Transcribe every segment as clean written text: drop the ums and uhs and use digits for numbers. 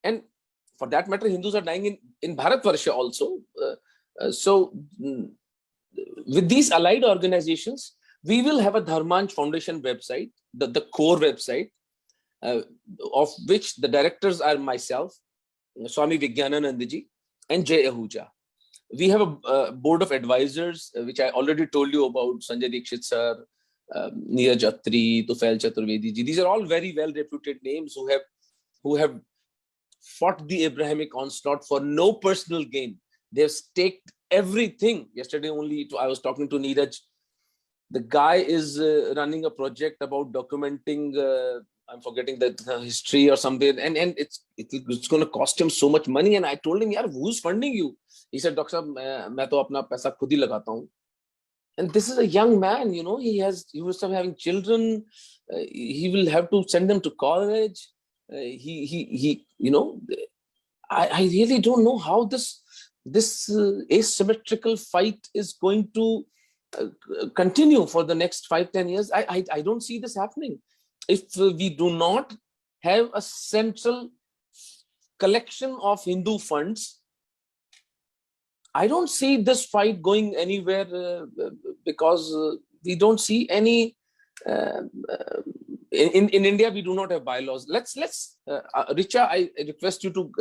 And for that matter, Hindus are dying in Bharatvarsha also. So with these allied organizations, we will have a Dharmanch Foundation website, the core website, of which the directors are myself, Swami Vijnananandji, and Jay Ahuja. We have a board of advisors, which I already told you about: Sanjay Dikshit sir, Neeraj Attri, Tufail Chaturvedi ji. These are all very well reputed names who have fought the Abrahamic onslaught for no personal gain. They've staked everything. Yesterday only, I was talking to Neeraj. The guy is running a project about documenting, I'm forgetting the history or something, and it's going to cost him so much money. And I told him, "Yaar, who's funding you?" He said, "Doctor Sahab, मैं तो अपना पैसा खुद ही लगाता हूँ." And this is a young man, you know, he will start having children. He will have to send them to college. You know, I really don't know how this asymmetrical fight is going to continue for the next 5-10 years. I don't see this happening if we do not have a central collection of Hindu funds. I don't see this fight going anywhere because we don't see any. In India, we do not have bylaws. Let's Richa, I request you to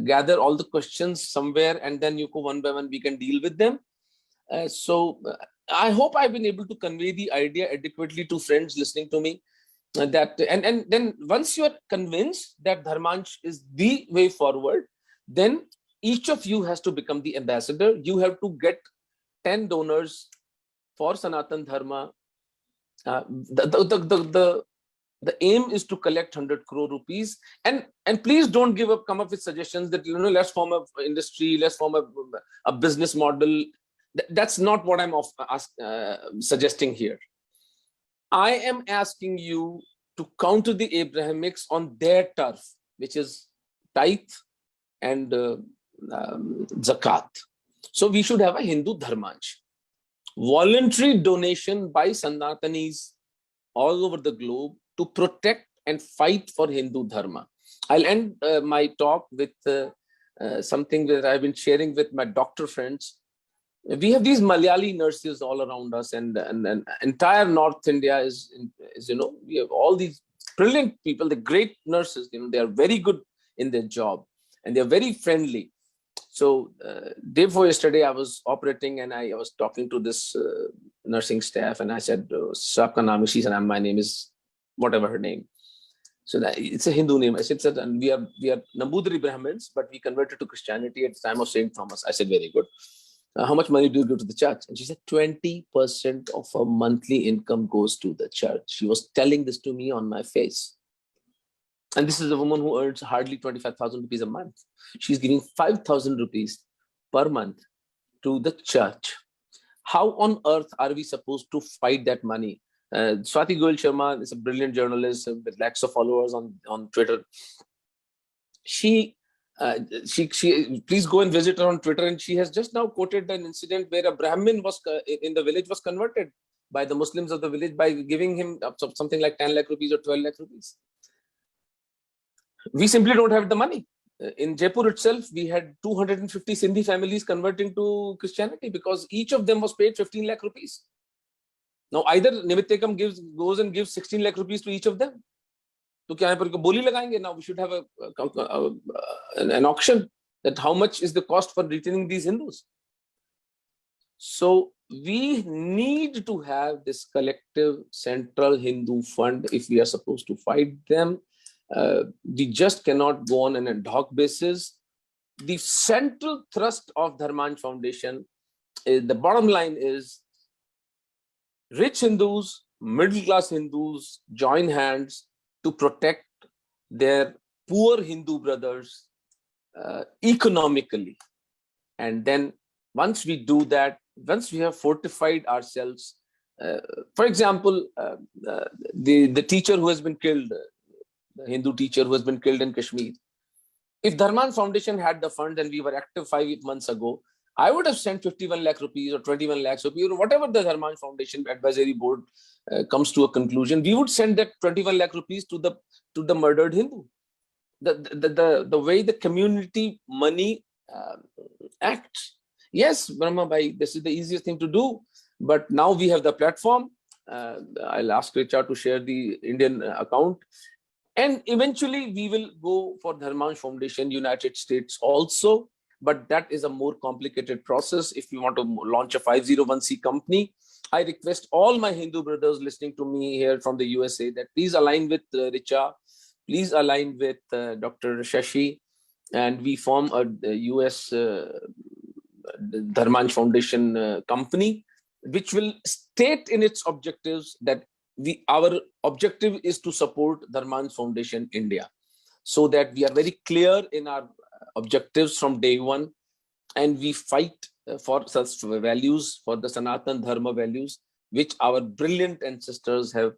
gather all the questions somewhere, and then you go one by one. We can deal with them. So I hope I've been able to convey the idea adequately to friends listening to me. That and then once you are convinced that Dharmanch is the way forward, then each of you has to become the ambassador. You have to get 10 donors for Sanatan Dharma. The aim is to collect 100 crore rupees, and please don't come up with suggestions that, you know, let's form an industry, let's form a business model. That's not what I'm suggesting here. I am asking you to counter the Abrahamics on their turf, which is tithe and zakat. So we should have a Hindu Dharmanch. Voluntary donation by Sanatanis all over the globe to protect and fight for Hindu Dharma. I'll end my talk with something that I've been sharing with my doctor friends. We have these Malayali nurses all around us, and entire North India is, you know, we have all these brilliant people, the great nurses. You know, they are very good in their job and they're very friendly. So day before yesterday, I was operating and I was talking to this nursing staff, and I said, "Saab ka naam hai?" She said, "My name is whatever her name." So it's a Hindu name. I said, "And we are Nambudri Brahmins, but we converted to Christianity at the time of Saint Thomas." I said, "Very good. How much money do you give to the church?" And she said, 20% of her monthly income goes to the church. She was telling this to me on my face. And this is a woman who earns hardly 25,000 rupees a month. She's giving 5,000 rupees per month to the church. How on earth are we supposed to fight that money? Swati Goyal Sharma is a brilliant journalist with lakhs of followers on Twitter. She please go and visit her on Twitter, and she has just now quoted an incident where a Brahmin was in the village was converted by the Muslims of the village by giving him something like 10 lakh rupees or 12 lakh rupees. We simply don't have the money. In Jaipur itself, we had 250 Sindhi families converting to Christianity because each of them was paid 15 lakh rupees. Now either Nimittekam goes and gives 16 lakh rupees to each of them. So क्या यहाँ पर बोली लगाएंगे? Now we should have an auction that how much is the cost for retaining these Hindus. So we need to have this collective central Hindu fund if we are supposed to fight them. We just cannot go on an ad hoc basis. The central thrust of Dharmanch Foundation, the bottom line is, rich Hindus, middle class Hindus join hands to protect their poor Hindu brothers economically. And then once we do that, once we have fortified ourselves, for example, the teacher who has been killed, the Hindu teacher who has been killed in Kashmir, if Dharmanch Foundation had the fund and we were active 5 months ago, I would have sent 51 lakh rupees or 21 lakhs rupees or whatever the Dharmanch Foundation Advisory Board comes to a conclusion. We would send that 21 lakh rupees to the murdered Hindu. the way the community money acts. Yes, Brahma Bhai, this is the easiest thing to do. But now we have the platform. I'll ask Richa to share the Indian account. And eventually we will go for Dharmansh Foundation, United States also. But that is a more complicated process. If you want to launch a 501c company, I request all my Hindu brothers listening to me here from the USA that please align with Richa, please align with Dr. Shashi, and we form a US Dharmansh Foundation company, which will state in its objectives that our objective is to support Dharmansh Foundation India, so that we are very clear in our objectives from day one, and we fight for such values, for the Sanatan Dharma values, which our brilliant ancestors have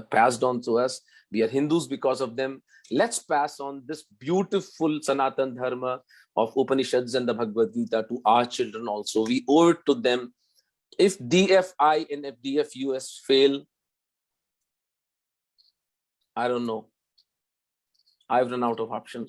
passed on to us. We are Hindus because of them. Let's pass on this beautiful Sanatan Dharma of Upanishads and the Bhagavad Gita to our children also. We owe it to them. If DFI and FDF US fail, I don't know. I've run out of options.